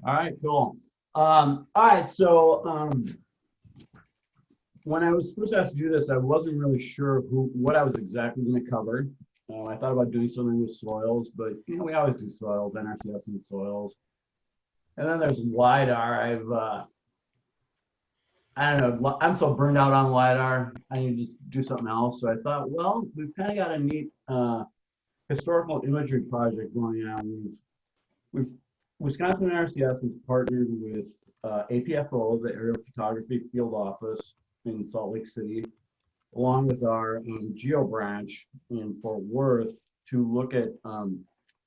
All right, cool. All right, so when I was first asked to do this, I wasn't really sure what I was exactly going to cover. I thought about doing something with soils, but we always do soils, NRCS and soils. And then there's LIDAR. I don't know, I'm so burned out on LIDAR. I need to just do something else. So I thought, well, we've kind of got a neat historical imagery project going on. We've Wisconsin NRCS has partnered with APFO, the Aerial Photography Field Office in Salt Lake City, along with our Geo branch in Fort Worth to look at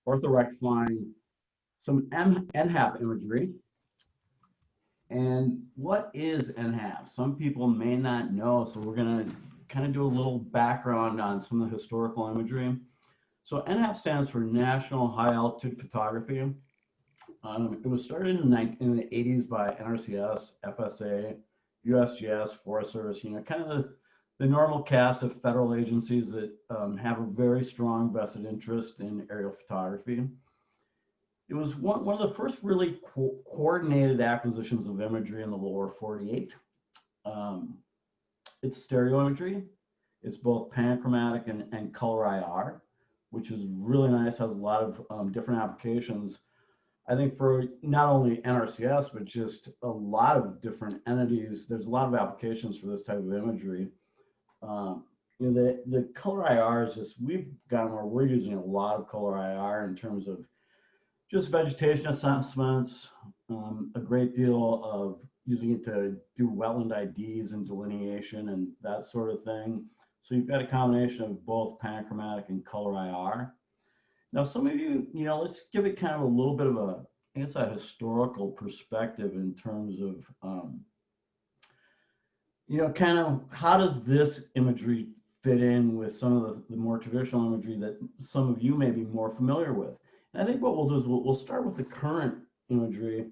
orthorectifying some NHAP imagery. And what is NHAP? Some people may not know, so we're going to kind of do a little background on some of the historical imagery. So NHAP stands for National High Altitude Photography. It was started in the 80s by NRCS, FSA, USGS, Forest Service, kind of the normal cast of federal agencies that have a very strong vested interest in aerial photography. It was one of the first really coordinated acquisitions of imagery in the lower 48. It's stereo imagery. It's both panchromatic and color IR, which is really nice, has a lot of different applications. I think for not only NRCS, but just a lot of different entities, there's a lot of applications for this type of imagery. The color IR is just, we've gotten where we're using a lot of color IR in terms of just vegetation assessments, a great deal of using it to do wetland IDs and delineation and that sort of thing. So you've got a combination of both panchromatic and color IR. Now, some of you, let's give it kind of a little bit of a historical perspective in terms of, kind of how does this imagery fit in with some of the more traditional imagery that some of you may be more familiar with. And I think what we'll do is we'll start with the current imagery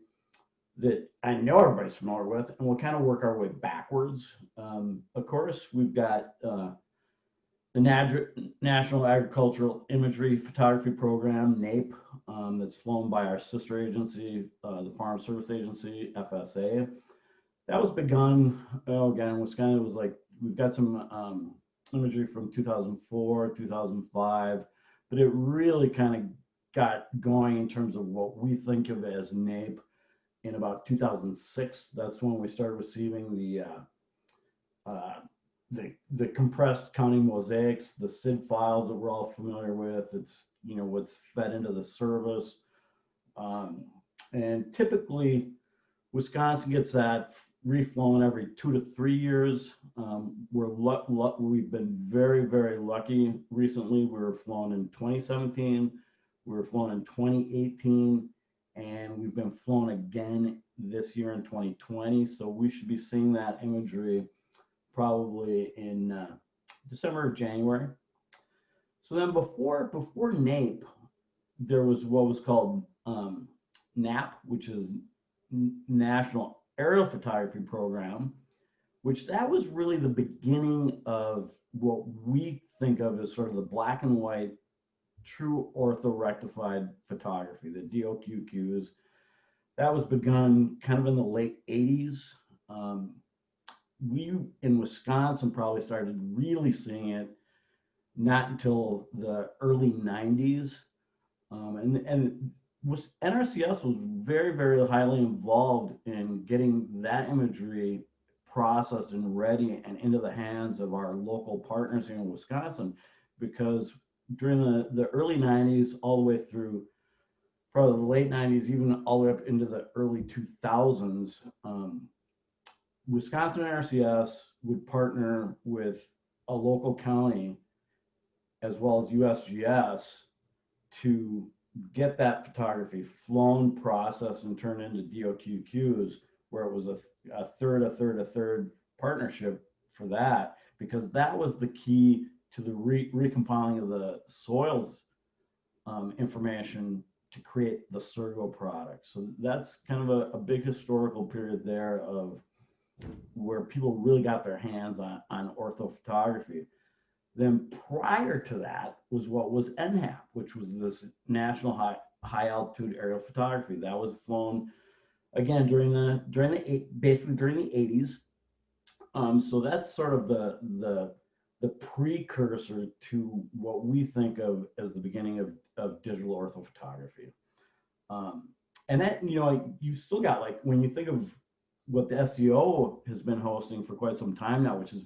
that I know everybody's familiar with, and we'll kind of work our way backwards. Of course, we've got the National Agricultural Imagery Photography Program, NAP, that's flown by our sister agency, the Farm Service Agency, FSA. That was begun, again, Wisconsin. It was like, we've got some imagery from 2004, 2005, but it really kind of got going in terms of what we think of as NAP in about 2006. That's when we started receiving the compressed county mosaics, the SID files that we're all familiar with. It's what's fed into the service, and typically Wisconsin gets that reflown every 2 to 3 years. We've been very, very lucky. Recently, we were flown in 2017, we were flown in 2018, and we've been flown again this year in 2020. So we should be seeing that imagery probably in December or January. So then before NAP, there was what was called NAP, which is National Aerial Photography Program, which that was really the beginning of what we think of as sort of the black and white, true orthorectified photography, the DOQQs. That was begun kind of in the late 80s. We in Wisconsin probably started really seeing it not until the early 90s. And NRCS was very, very highly involved in getting that imagery processed and ready and into the hands of our local partners here in Wisconsin, because during the early 90s all the way through probably the late 90s, even all the way up into the early 2000s, Wisconsin NRCS would partner with a local county as well as USGS to get that photography flown, processed, and turned into DOQQs, where it was a third partnership for that, because that was the key to the recompiling of the soils information to create the Sergo product. So that's kind of a big historical period there of where people really got their hands on orthophotography. Then prior to that was what was NHAP, which was this National High Altitude Aerial Photography. That was flown again, basically during the 80s. So that's sort of the precursor to what we think of as the beginning of digital orthophotography. And that, you've still got, like, when you think of what the SEO has been hosting for quite some time now, which has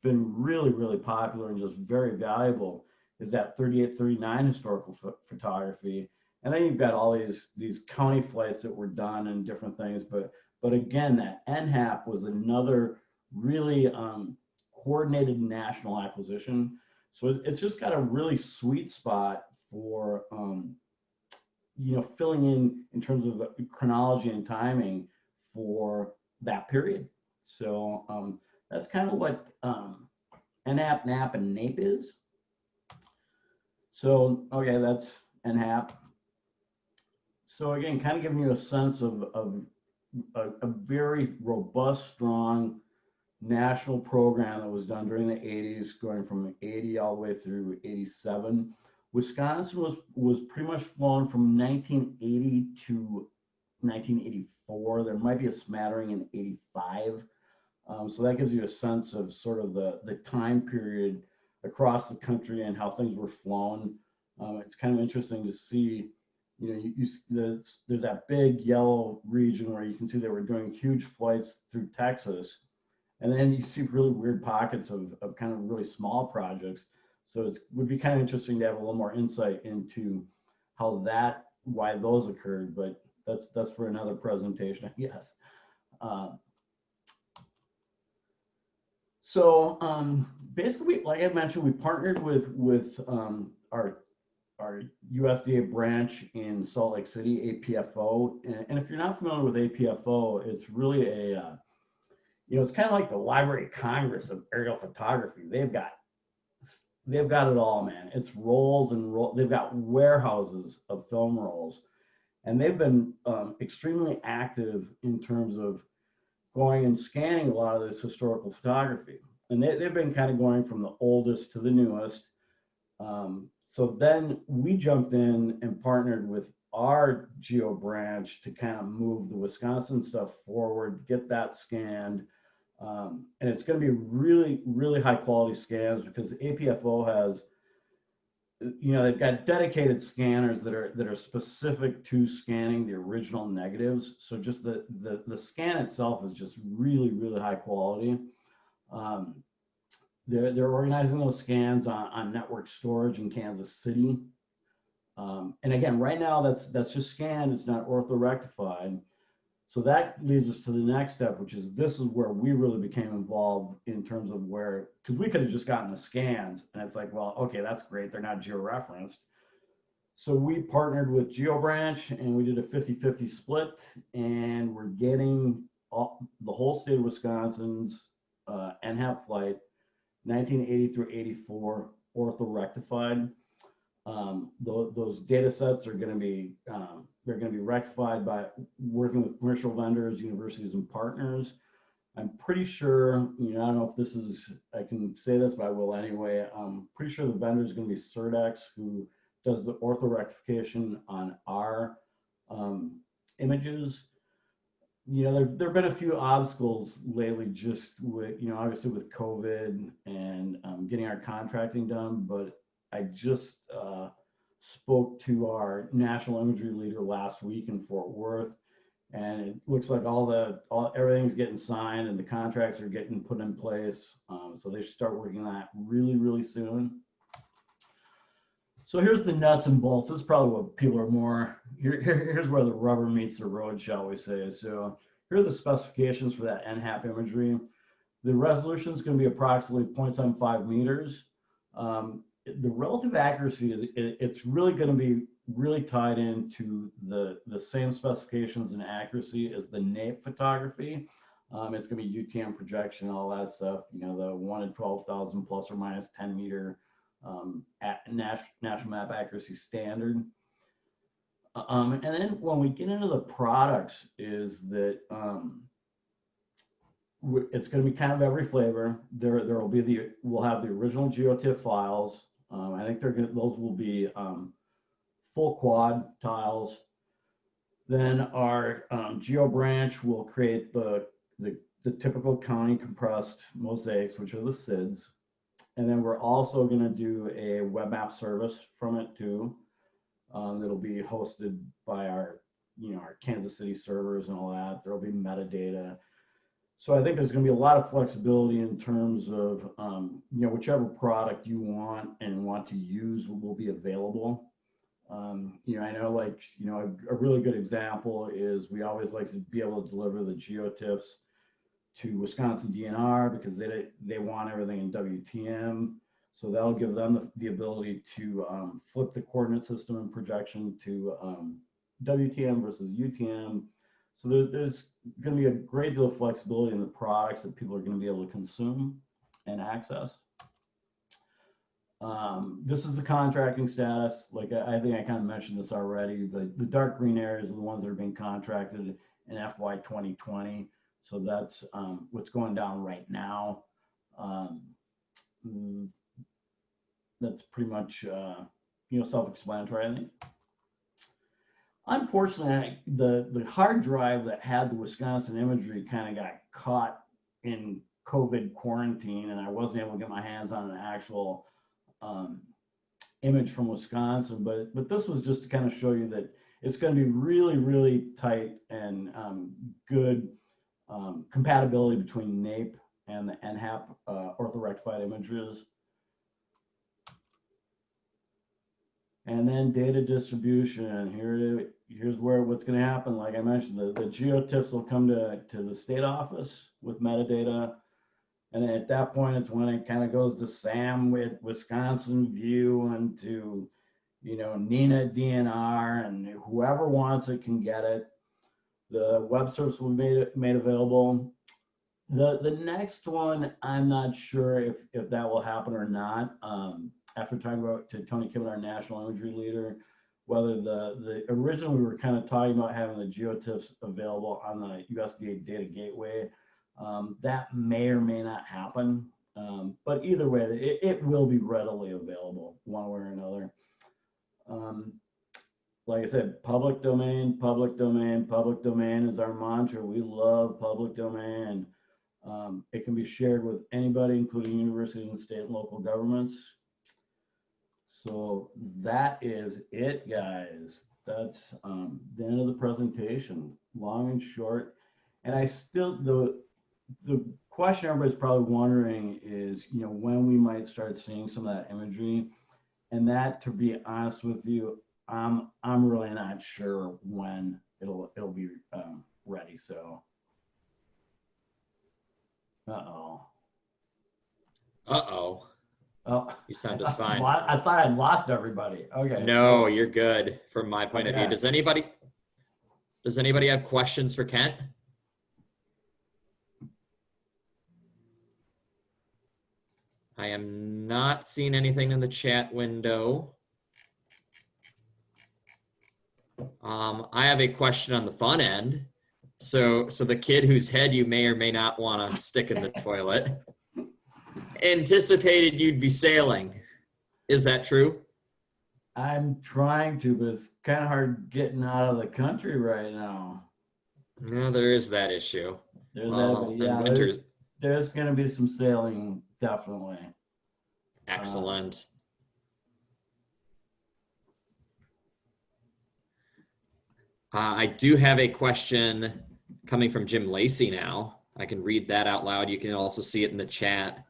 been really, really popular and just very valuable, is that 3839 historical photography. And then you've got all these county flights that were done and different things. But again, that NHAP was another really coordinated national acquisition. So it's just got a really sweet spot for filling in terms of chronology and timing for that period. So that's kind of what NHAP, NAP, and NAPE is. So, okay, that's NHAP. So again, kind of giving you a sense of a very robust, strong national program that was done during the 80s, going from 80 all the way through 87. Wisconsin was pretty much flown from 1980 to 1984. There might be a smattering in 85. So that gives you a sense of sort of the time period across the country and how things were flown. It's kind of interesting to see, there's that big yellow region where you can see they were doing huge flights through Texas. And then you see really weird pockets of kind of really small projects. So it would be kind of interesting to have a little more insight into why those occurred, but that's for another presentation, I guess. So basically, like I mentioned, we partnered with our USDA branch in Salt Lake City, APFO. And if you're not familiar with APFO, it's really it's kind of like the Library of Congress of aerial photography. They've got it all, man. It's rolls and rolls. They've got warehouses of film rolls, and they've been extremely active in terms of going and scanning a lot of this historical photography. And they've been kind of going from the oldest to the newest. So then we jumped in and partnered with our geo branch to kind of move the Wisconsin stuff forward, get that scanned. And it's going to be really, really high quality scans because APFO has, they've got dedicated scanners that are specific to scanning the original negatives. So just the scan itself is just really, really high quality. They're organizing those scans on network storage in Kansas City. And again, right now that's just scanned, it's not orthorectified. So that leads us to the next step, which is this is where we really became involved in terms of because we could have just gotten the scans and it's like, well, okay, that's great. They're not georeferenced. So we partnered with GeoBranch and we did a 50-50 split, and we're getting the whole state of Wisconsin's NHAP flight 1980 through 84 orthorectified. Those data sets are going to be they're going to be rectified by working with commercial vendors, universities, and partners. I'm pretty sure, I don't know if I can say this, but I will anyway. I'm pretty sure the vendor is going to be Surdex, who does the orthorectification on our images. There have been a few obstacles lately, just with, obviously with COVID and getting our contracting done, but I just spoke to our national imagery leader last week in Fort Worth, and it looks like everything's getting signed and the contracts are getting put in place. So they should start working on that really, really soon. So here's the nuts and bolts. This is probably what people are more, here's where the rubber meets the road, shall we say. So here are the specifications for that NHAP imagery. The resolution is going to be approximately 0.75 meters. The relative accuracy, it's really going to be really tied into the same specifications and accuracy as the NAPE photography. It's going to be UTM projection, all that stuff, the 1 in 12,000 plus or minus 10 meter national map accuracy standard. And then when we get into the products, is that it's going to be kind of every flavor. We'll have the original GeoTIFF files. I think those will be full quad tiles. Then our geo branch will create the typical county compressed mosaics, which are the SIDS. And then we're also going to do a web app service from it too. That'll be hosted by our, our Kansas City servers and all that. There'll be metadata. So I think there's going to be a lot of flexibility in terms of, whichever product you want to use will be available. I know, a really good example is we always like to be able to deliver the geotiffs to Wisconsin DNR because they want everything in WTM. So that'll give them the ability to flip the coordinate system and projection to WTM versus UTM. So there's going to be a great deal of flexibility in the products that people are going to be able to consume and access. This is the contracting status. Like I think I kind of mentioned this already. The dark green areas are the ones that are being contracted in FY 2020. So that's what's going down right now. That's pretty much self-explanatory, I think. Unfortunately, the hard drive that had the Wisconsin imagery kind of got caught in COVID quarantine, and I wasn't able to get my hands on an actual image from Wisconsin. But this was just to kind of show you that it's going to be really, really tight and good compatibility between NAP and the NHAP orthorectified images. And then data distribution. Here's what's going to happen. Like I mentioned, the geotiffs will come to the state office with metadata. And then at that point, it's when it kind of goes to Sam with Wisconsin View and to, NINA DNR, and whoever wants it can get it. The web service will be made available. The next one, I'm not sure if that will happen or not. After talking to Tony Kimmett, our national imagery leader, whether the originally we were kind of talking about having the geotiffs available on the USDA data gateway. That may or may not happen, but either way, it will be readily available one way or another. Like I said, public domain, public domain, public domain is our mantra. We love public domain. It can be shared with anybody, including universities and state and local governments. So that is it, guys. That's the end of the presentation, long and short. And I still, the question everybody's probably wondering is, when we might start seeing some of that imagery. And that, to be honest with you, I'm really not sure when it'll be ready. So, uh-oh. Oh, you sound just fine. I thought I'd lost everybody. Okay. No, you're good from my point of view. Does anybody have questions for Kent? I am not seeing anything in the chat window. I have a question on the fun end. So the kid whose head you may or may not want to stick in the toilet anticipated you'd be sailing. Is that true? I'm trying to, but it's kind of hard getting out of the country right now. No, there is that issue. There's going to be some sailing, definitely. Excellent. I do have a question coming from Jim Lacey now. I can read that out loud. You can also see it in the chat.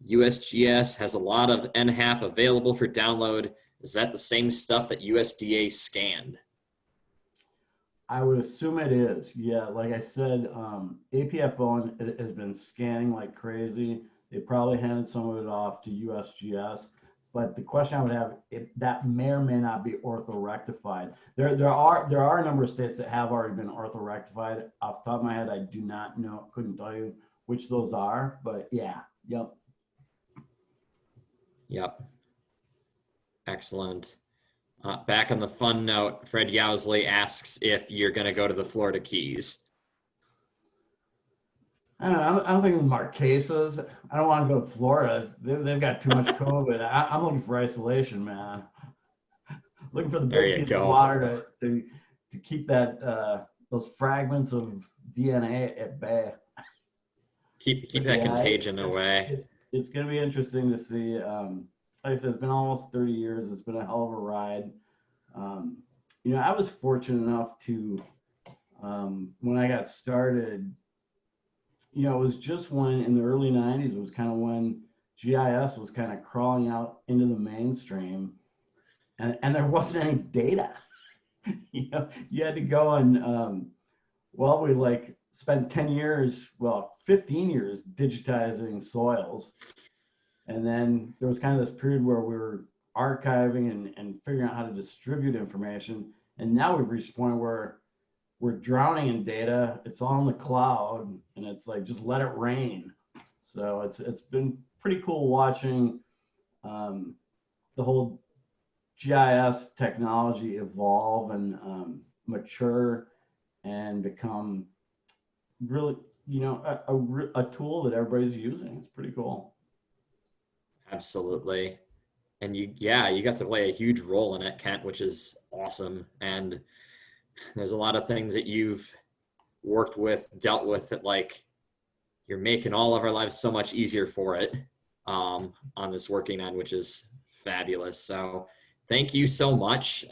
USGS has a lot of NHAP available for download. Is that the same stuff that USDA scanned? I would assume it is. Yeah, like I said, APFO has been scanning like crazy. They probably handed some of it off to USGS. But the question I would have, that may or may not be orthorectified. There are a number of states that have already been orthorectified. Off the top of my head, I do not know, couldn't tell you which those are, but yeah, yep. Yep. Excellent. Back on the fun note, Fred Yowsley asks if you're going to go to the Florida Keys. I don't know, I'm thinking Marquesas. I don't want to go to Florida. They've got too much COVID. I'm looking for isolation, man. Looking for the big piece of water to to keep that those fragments of DNA at bay. Keep But that yeah, contagion away. it's going to be interesting to see. Like I said, it's been almost 30 years. It's been a hell of a ride. I was fortunate enough to, when I got started, it was just when in the early 90s, it was kind of when GIS was kind of crawling out into the mainstream, and there wasn't any data. You had to go and, we like spent 10 years, 15 years digitizing soils. And then there was kind of this period where we were archiving and figuring out how to distribute information. And now we've reached a point where we're drowning in data. It's all in the cloud, and it's like, just let it rain. So it's been pretty cool watching the whole GIS technology evolve and mature and become really, a tool that everybody's using. It's pretty cool. Absolutely. And you got to play a huge role in it, Kent, which is awesome. And there's a lot of things that you've worked with, dealt with, that like you're making all of our lives so much easier for it on this working end, which is fabulous. So thank you so much.